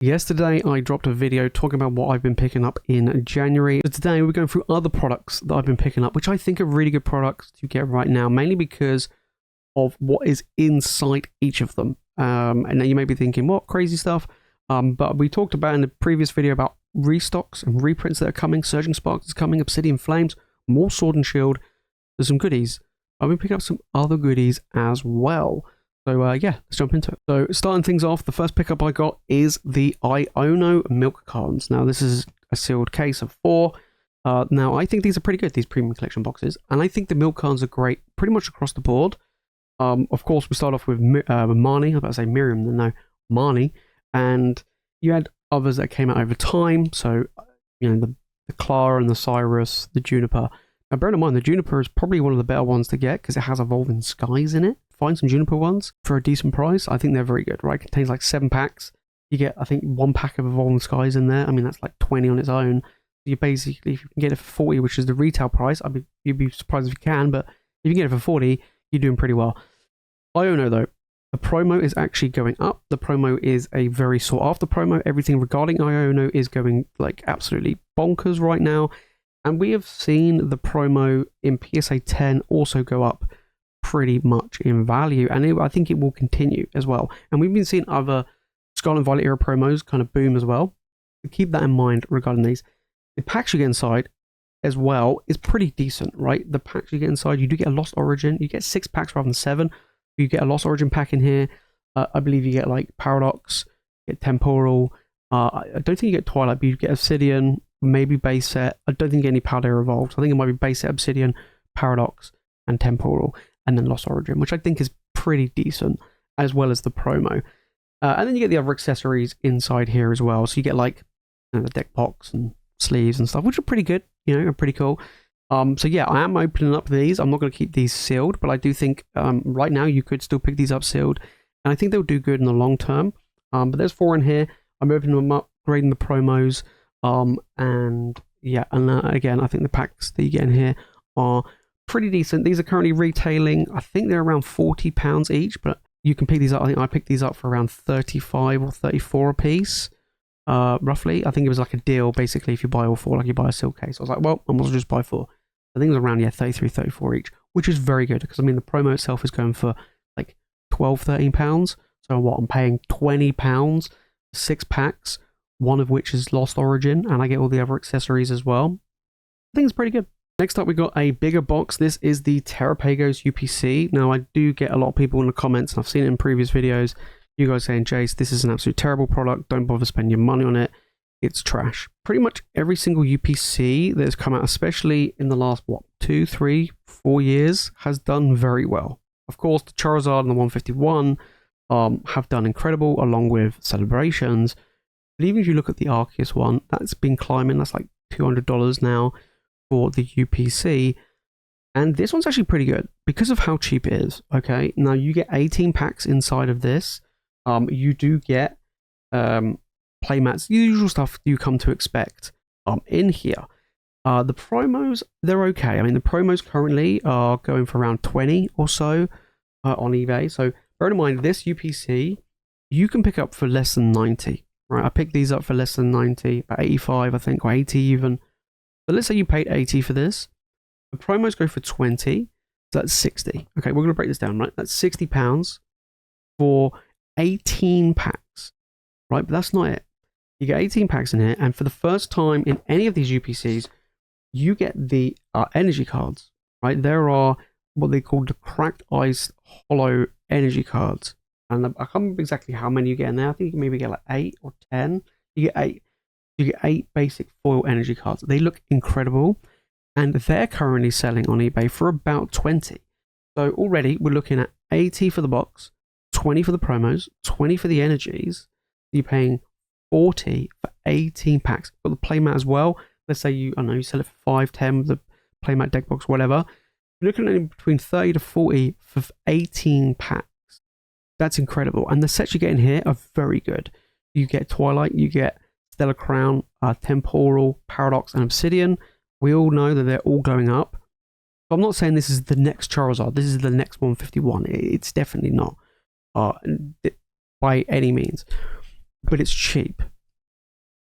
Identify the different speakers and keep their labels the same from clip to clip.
Speaker 1: Yesterday, I dropped a video talking about what I've been picking up in January. So today, we're going through other products that I've been picking up, which I think are really good products to get right now, mainly because of what is inside each of them. And now you may be thinking, what crazy stuff? But we talked about in the previous video about restocks and reprints that are coming. Surging Sparks is coming, Obsidian Flames, more Sword and Shield. There's some goodies. I've been picking up some other goodies as well. So yeah, let's jump into it. So starting things off, the first pickup I got is the Iono milk cartons. Now this is a sealed case of 4. Now I think these are pretty good, these premium collection boxes, and I think the milk cartons are great pretty much across the board. Of course, we start off with Marnie. I was about to say Miriam, no, Marnie, and you had others that came out over time. So you know the Clara and the Cyrus, the Juniper. Now bear in mind, the Juniper is probably one of the better ones to get because it has Evolving Skies in it. Find some Juniper ones for a decent price. I think they're very good, right? It contains like 7 packs. You get, I think, 1 pack of Evolving Skies in there. I mean, that's like 20 on its own. You basically, if you can get it for 40, which is the retail price, you'd be surprised if you can, but if you can get it for 40, you're doing pretty well. Iono, though, the promo is actually going up. The promo is a very sought after promo. Everything regarding Iono is going like absolutely bonkers right now. And we have seen the promo in PSA 10 also go up pretty much in value, and I think it will continue as well. And we've been seeing other Scarlet and Violet era promos kind of boom as well. So keep that in mind regarding these. The packs you get inside as well is pretty decent, right? The packs you get inside, you do get a Lost Origin. You get 6 packs rather than 7. You get a Lost Origin pack in here. I believe you get like Paradox, you get Temporal. I don't think you get Twilight, but you get Obsidian, maybe base set. I don't think you get any Powder Evolved. I think it might be base set, Obsidian, Paradox, and Temporal. And then Lost Origin, which I think is pretty decent, as well as the promo. And then you get the other accessories inside here as well. So you get like the deck box and sleeves and stuff, which are pretty good, are pretty cool. So yeah, I am opening up these. I'm not going to keep these sealed, but I do think right now you could still pick these up sealed. And I think they'll do good in the long term. But there's 4 in here. I'm opening them up, grading the promos. And yeah, and again, I think the packs that you get in here are pretty decent. These are currently retailing, I think they're around £40 each, but you can pick these up. I think I picked these up for around 35 or 34 a piece, roughly. I think it was like a deal, basically, if you buy all 4, like you buy a silk case. I was like, well, I might as well just buy 4. I think it was around, 33, 34 each, which is very good, because I mean, the promo itself is going for like 12, 13 pounds. So what, I'm paying 20 pounds, 6 packs, one of which is Lost Origin, and I get all the other accessories as well. I think it's pretty good. Next up, we got a bigger box. This is the Terapagos UPC. Now, I do get a lot of people in the comments, and I've seen it in previous videos, you guys saying, Jace, this is an absolute terrible product. Don't bother spending your money on it. It's trash. Pretty much every single UPC that has come out, especially in the last, 2, 3, 4 years, has done very well. Of course, the Charizard and the 151 have done incredible, along with Celebrations. But even if you look at the Arceus one, that's been climbing. That's like $200 now for the UPC, and this one's actually pretty good because of how cheap it is. Okay, now you get 18 packs inside of this. You do get playmats, the usual stuff you come to expect in here. The promos, they're okay. I mean, the promos currently are going for around 20 or so on eBay. So bear in mind, this UPC you can pick up for less than 90. Right, I picked these up for less than 90, about 85, I think, or 80 even. So let's say you paid 80 for this. The promos go for 20, so that's 60. Okay, we're going to break this down, right? That's £60 for 18 packs, right? But that's not it. You get 18 packs in here, and for the first time in any of these UPCs, you get the energy cards, right? There are what they call the Cracked Ice Hollow energy cards. And I can't remember exactly how many you get in there. I think you can maybe get like 8 or 10. You get 8. You get 8 basic foil energy cards. They look incredible, and they're currently selling on eBay for about 20. So already we're looking at 80 for the box, 20 for the promos, 20 for the energies. You're paying 40 for 18 packs. Got the playmat as well. Let's say you sell it for 5, 10, the playmat deck box, whatever. You're looking at between 30 to 40 for 18 packs. That's incredible. And the sets you get in here are very good. You get Twilight, you get Stellar Crown, Temporal, Paradox, and Obsidian. We all know that they're all going up. So I'm not saying this is the next Charizard. This is the next 151. It's definitely not by any means. but it's cheap.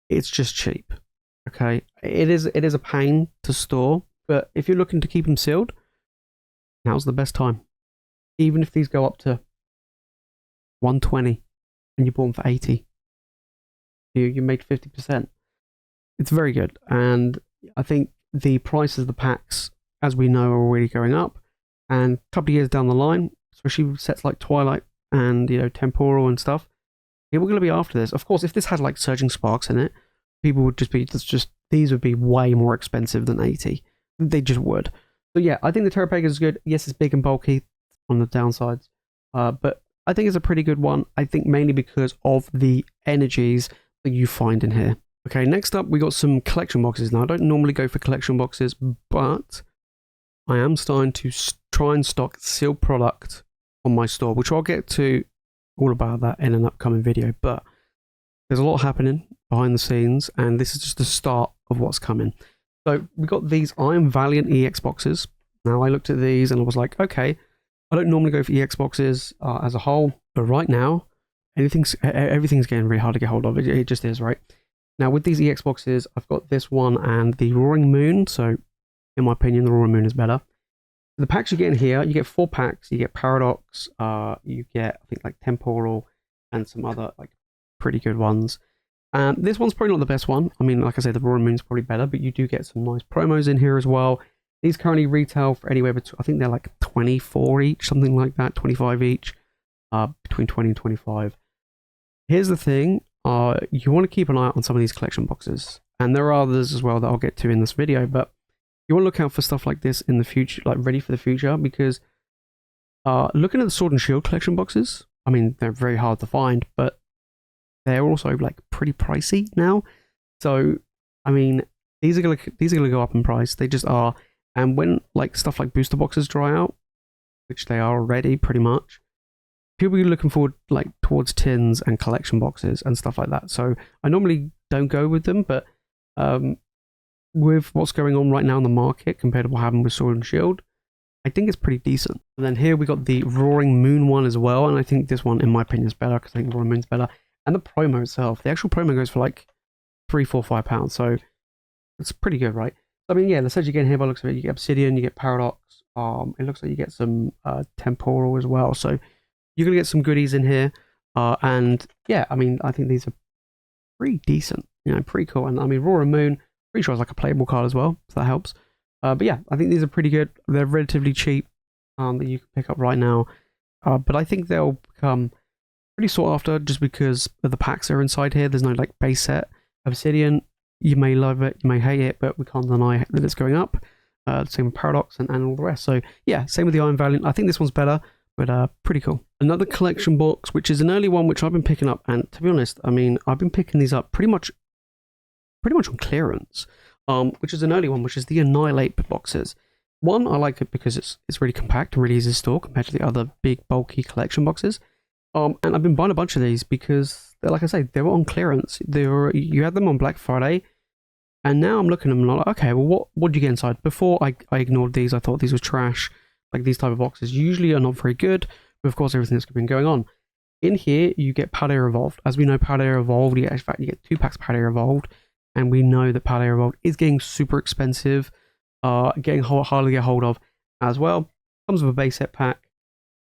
Speaker 1: It's just cheap. Okay, it is a pain to store, but if you're looking to keep them sealed, now's the best time. Even if these go up to 120 and you bought them for 80, you made 50%. It's very good, and I think the prices of the packs, as we know, are already going up. And a couple of years down the line, especially with sets like Twilight and Temporal and stuff, people are going to be after this. Of course, if this had like Surging Sparks in it, people would these would be way more expensive than 80. They just would. So yeah, I think the Terapagos is good. Yes, it's big and bulky on the downsides, but I think it's a pretty good one. I think mainly because of the energies that you find in here. Okay, next up we got some collection boxes. Now I don't normally go for collection boxes, but I am starting to try and stock sealed product on my store, which I'll get to all about that in an upcoming video. But there's a lot happening behind the scenes, and this is just the start of what's coming. So we got these Iron Valiant EX boxes. Now I looked at these and I was like, okay, I don't normally go for EX boxes as a whole, but right now everything's getting really hard to get hold of. It just is, right? Now with these EX boxes, I've got this one and the Roaring Moon. So in my opinion, the Roaring Moon is better. The packs you get in here, you get 4 packs. You get Paradox, you get I think like Temporal and some other like pretty good ones. This one's probably not the best one. I mean, like I said, the Roaring Moon's probably better, but you do get some nice promos in here as well. These currently retail for anywhere between, I think they're like 24 each, something like that, 25 each, between 20 and 25. Here's the thing, you want to keep an eye out on some of these collection boxes, and there are others as well that I'll get to in this video, but you want to look out for stuff like this in the future, like ready for the future, because looking at the Sword and Shield collection boxes, I mean, they're very hard to find, but they're also like pretty pricey now. So, I mean, these are gonna go up in price. They just are. And when like stuff like booster boxes dry out, which they are already pretty much, people are looking forward like towards tins and collection boxes and stuff like that. So I normally don't go with them, but with what's going on right now in the market compared to what happened with Sword and Shield, I think it's pretty decent. And then here we got the Roaring Moon one as well, and I think this one, in my opinion, is better because I think Roaring Moon's better. And the promo itself, the actual promo goes for like £3, £4, £5, so it's pretty good, right? I mean, yeah, the sets you get in here, by the looks of it, you get Obsidian, you get Paradox. It looks like you get some Temporal as well, so you're gonna get some goodies in here. And yeah, I mean, I think these are pretty decent, pretty cool. And I mean, Roaring Moon, pretty sure it's like a playable card as well, so that helps. But yeah, I think these are pretty good. They're relatively cheap that you can pick up right now. But I think they'll become pretty sought after just because of the packs that are inside here. There's no like base set. Obsidian, you may love it, you may hate it, but we can't deny that it's going up. Same with Paradox and all the rest. So yeah, same with the Iron Valiant. I think this one's better, but pretty cool. Another collection box, which is an early one, which I've been picking up, and to be honest, I mean, I've been picking these up pretty much on clearance. Which is an early one, which is the Annihilape boxes. One, I like it because it's really compact and really easy to store compared to the other big bulky collection boxes. And I've been buying a bunch of these because, like I say, they were on clearance. You had them on Black Friday, and now I'm looking at them and I'm like, okay, well, what did you get inside? Before I ignored these, I thought these were trash. Like these type of boxes usually are not very good, but of course everything that's been going on. In here, you get Paldea Evolved. As we know, Paldea Evolved, in fact, you get 2 packs Paldea Evolved, and we know that Paldea Evolved is getting super expensive, getting hard to get hold of as well. Comes with a base set pack,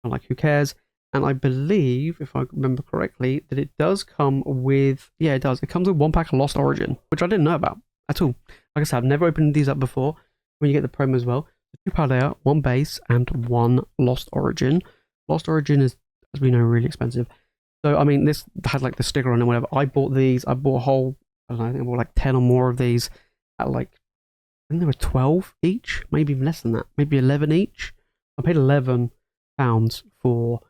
Speaker 1: I'm like, who cares? And I believe, if I remember correctly, that it does come with, yeah, it does. It comes with 1 pack of Lost Origin, which I didn't know about at all. Like I said, I've never opened these up before. When you get the promo as well, 2 Paldea, 1 base, and 1 Lost Origin. Lost Origin is, as we know, really expensive. So, I mean, this had like the sticker on it, whatever. I bought these. I bought a whole, I don't know, I think I bought like 10 or more of these at like, I think they were 12 each, maybe even less than that, maybe 11 each. I paid £11 for,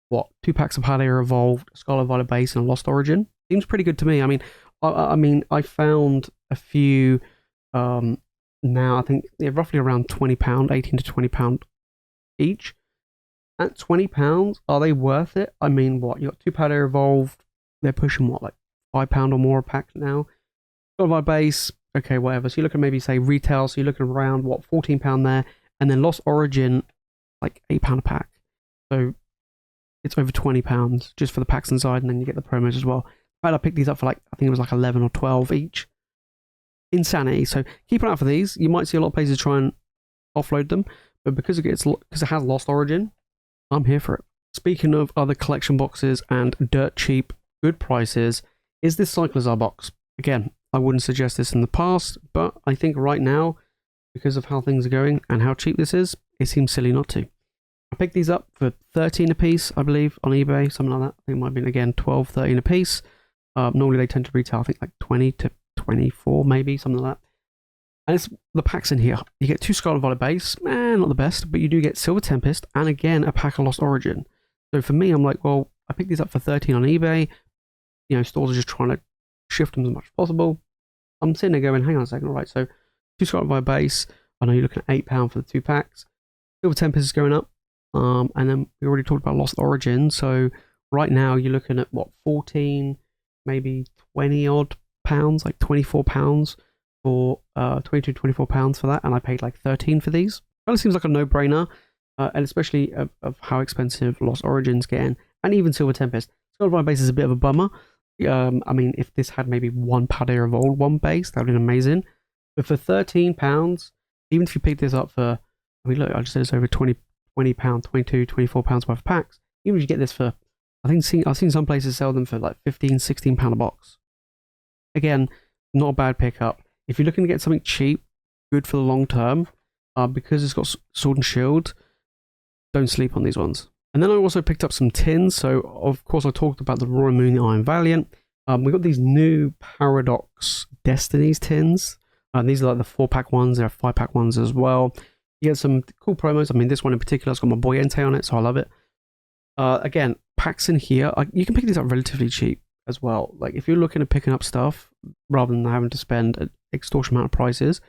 Speaker 1: what, 2 packs of Paldea Evolved, Scarlet Violet base, and a Lost Origin. Seems pretty good to me. I mean, I found a few now, I think they're roughly around £20, 18 to £20 each. At £20, are they worth it? I mean, what, you got 2 Paldea Evolved, they're pushing what, like £5 or more a pack now. Scarlet Violet base, okay, whatever. So you're looking maybe say retail, so you're looking around what, £14 there, and then Lost Origin, like £8 a pack. So it's over £20 just for the packs inside, and then you get the promos as well. I picked these up for like, I think it was like 11 or 12 each. Insanity. So keep an eye out for these. You might see a lot of places try and offload them, but because it has lost origin, I'm here for it. Speaking of other collection boxes and dirt cheap, good prices, is this Cyclizar box. Again, I wouldn't suggest this in the past, but I think right now, because of how things are going and how cheap this is, it seems silly not to. I picked these up for 13 a piece, I believe, on eBay, something like that. I think it might have been, again, 12, 13 a piece. Normally they tend to retail, I think, like 20 to 24, maybe, something like that. And it's the packs in here. You get 2 Scarlet Violet base, not the best, but you do get Silver Tempest, and again, a pack of Lost Origin. So for me, I'm like, well, I picked these up for 13 on eBay. You know, stores are just trying to shift them as much as possible. I'm sitting there going, hang on a second, all right, so 2 Scarlet Violet base. I know you're looking at £8 for the 2 packs. Silver Tempest is going up. And then we already talked about Lost Origin. So right now you're looking at what, 14, maybe 20 odd pounds, like £24 for 22, £24 for that. And I paid like 13 for these. Kind of seems like a no-brainer. And especially of how expensive Lost Origin's getting, and even Silver Tempest. Scarlet Violet base is a bit of a bummer. I mean, if this had maybe 1 Paldea Evolved, 1 base, that would have been amazing. But for £13, even if you pick this up for, I mean, look, I just said it's over £20, £22, £24 worth of packs. Even if you get this for, I've seen some places sell them for like £15, £16 a box. Again, not a bad pickup. If you're looking to get something cheap, good for the long term, because it's got Sword and Shield, don't sleep on these ones. And then I also picked up some tins. So, of course, I talked about the Roaring Moon, the Iron Valiant. We got these new Paradox Destinies tins. These are like the 4-pack ones. There are 5-pack ones as well. You get some cool promos. I mean, this one in particular has got my boy Entei on it, so I love it. Again, packs in here. You can pick these up relatively cheap as well. Like, if you're looking at picking up stuff, rather than having to spend an extortionate amount of prices,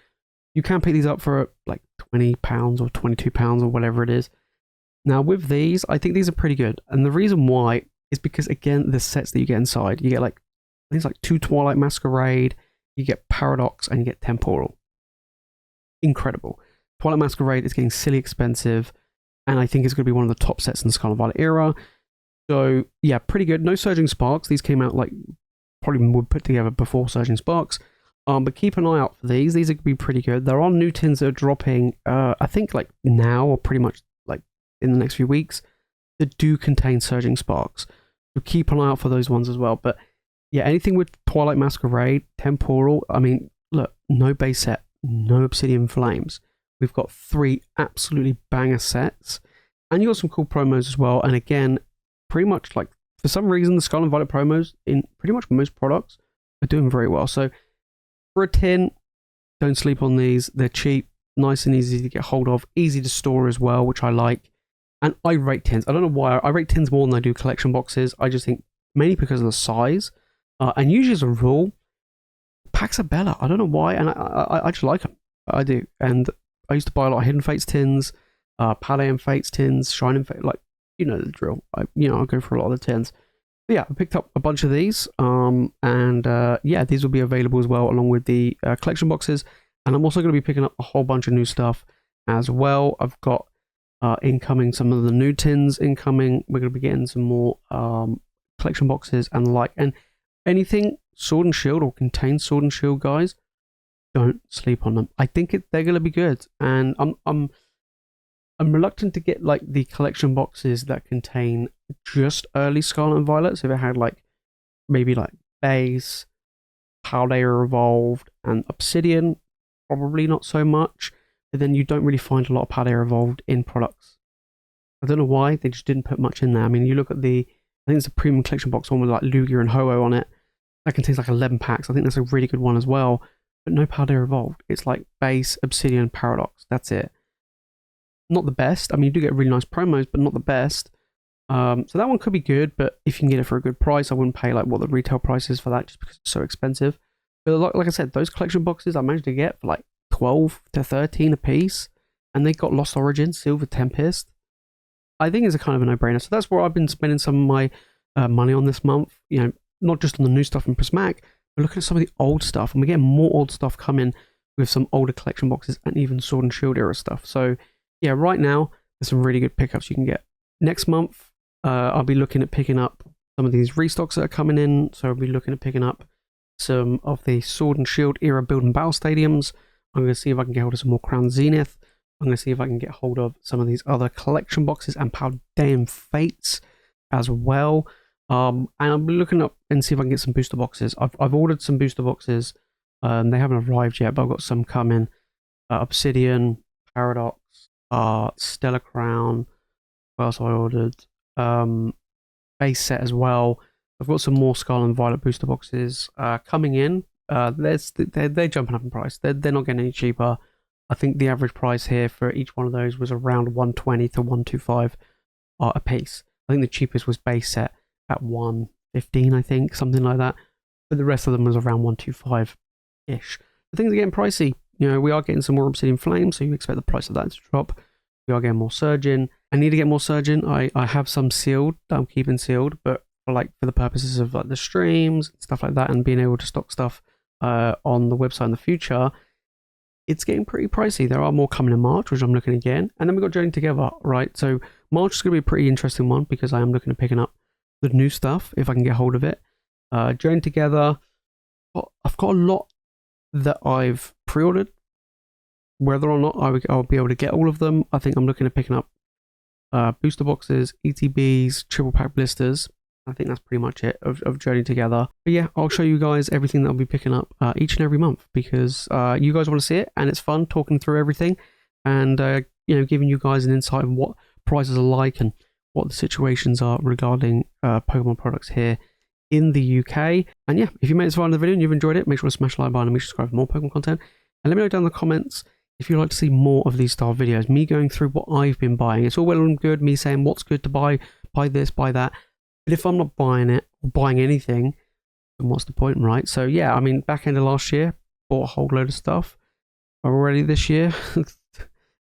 Speaker 1: you can pick these up for like £20 or £22 or whatever it is. Now, with these, I think these are pretty good. And the reason why is because, again, the sets that you get inside, you get like, I think it's like 2 Twilight Masquerade, you get Paradox, and you get Temporal. Incredible. Twilight Masquerade is getting silly expensive, and I think it's going to be one of the top sets in the Scarlet Violet era. So, yeah, pretty good. No Surging Sparks. These came out like, probably were put together before Surging Sparks. But keep an eye out for these. These are going to be pretty good. There are new tins that are dropping, I think like now, or pretty much like in the next few weeks, that do contain Surging Sparks. So keep an eye out for those ones as well. But yeah, anything with Twilight Masquerade, Temporal, I mean, look, no base set, no Obsidian Flames. We've got 3 absolutely banger sets. And you got some cool promos as well. And again, pretty much like, for some reason, the Scarlet Violet promos in pretty much most products are doing very well. So for a tin, don't sleep on these. They're cheap, nice and easy to get hold of, easy to store as well, which I like. And I rate tins. I don't know why. I rate tins more than I do collection boxes. I just think mainly because of the size. And usually as a rule, packs are better. I don't know why. And I just like them. I do. And I used to buy a lot of Hidden Fates tins, Palladium Fates tins, Shining Fates, like, you know the drill. I go for a lot of the tins. But yeah, I picked up a bunch of these. Yeah, these will be available as well, along with the collection boxes. And I'm also going to be picking up a whole bunch of new stuff as well. I've got incoming some of the new tins incoming. We're going to be getting some more collection boxes and the like. And anything Sword and Shield or contains Sword and Shield, guys, don't sleep on them. I think they're going to be good. And I'm reluctant to get like the collection boxes that contain just early Scarlet and Violet. So if it had like maybe like base, Paldea Evolved, and Obsidian, probably not so much. But then you don't really find a lot of Paldea Evolved in products. I don't know why, they just didn't put much in there. I mean, you look at I think it's a premium collection box one with like Lugia and Ho-Oh on it. That contains like 11 packs. I think that's a really good one as well. But no Paldea Evolved. It's like base, Obsidian, Paradox. That's it. Not the best. I mean, you do get really nice promos, but not the best. So that one could be good, but if you can get it for a good price, I wouldn't pay like what the retail price is for that just because it's so expensive. But like I said, those collection boxes I managed to get for like 12 to 13 a piece, and they got Lost Origin, Silver Tempest. I think it's a kind of a no-brainer. So that's where I've been spending some of my money on this month. You know, not just on the new stuff in Prismatic, but looking at some of the old stuff, and we're getting more old stuff coming with some older collection boxes and even Sword and Shield era stuff. So yeah, right now there's some really good pickups you can get. Next month, I'll be looking at picking up some of these restocks that are coming in. So we'll be looking at picking up some of the Sword and Shield era build and battle stadiums. I'm going to see if I can get hold of some more Crown Zenith. I'm going to see if I can get hold of some of these other collection boxes and Paldean Fates as well. And I'm looking up and see if I can get some booster boxes. I've ordered some booster boxes. They haven't arrived yet, but I've got some coming. Obsidian, Paradox, Stellar Crown. What else have I ordered? Base set as well. I've got some more Scarlet and Violet booster boxes coming in. They're jumping up in price. They're not getting any cheaper. I think the average price here for each one of those was around 120 to 125 a piece. I think the cheapest was base set at 115, I think, something like that. But the rest of them was around 125-ish. The things are getting pricey. You know, we are getting some more Obsidian Flame, so you expect the price of that to drop. We are getting more Surgeon. I need to get more Surgeon. I have some sealed that I'm keeping sealed, but for the purposes of like the streams, stuff like that, and being able to stock stuff on the website in the future, it's getting pretty pricey. There are more coming in March, which I'm looking again. And then we've got Journey Together, right? So March is going to be a pretty interesting one because I am looking at picking up the new stuff if I can get hold of it. Journey Together, I've got a lot that I've pre-ordered. Whether or not I'll be able to get all of them, I think I'm looking at picking up booster boxes, ETBs, triple pack blisters. I think that's pretty much it of Journey Together. But yeah, I'll show you guys everything that I'll be picking up each and every month because you guys want to see it and it's fun talking through everything and you know, giving you guys an insight on what prices are like and what the situations are regarding Pokemon products here in the UK. And yeah, if you made it this far in the video and you've enjoyed it, make sure to smash the like button and make sure to subscribe for more Pokemon content. And let me know down in the comments if you'd like to see more of these style videos, me going through what I've been buying. It's all well and good, me saying what's good to buy this, buy that. But if I'm not buying it or buying anything, then what's the point, right? So yeah, I mean, back end of last year, bought a whole load of stuff. Already this year,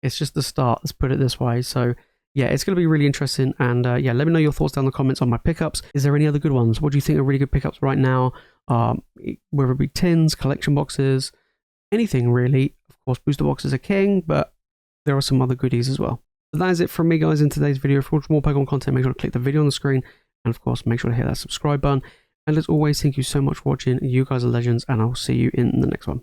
Speaker 1: it's just the start, let's put it this way. So yeah, it's going to be really interesting. And yeah, let me know your thoughts down in the comments on my pickups. Is there any other good ones? What do you think are really good pickups right now? Whether it be tins, collection boxes, anything really. Of course, booster boxes are king, but there are some other goodies as well. But that is it from me, guys, in today's video. If you want more Pokemon content, make sure to click the video on the screen. And of course, make sure to hit that subscribe button. And as always, thank you so much for watching. You guys are legends, and I'll see you in the next one.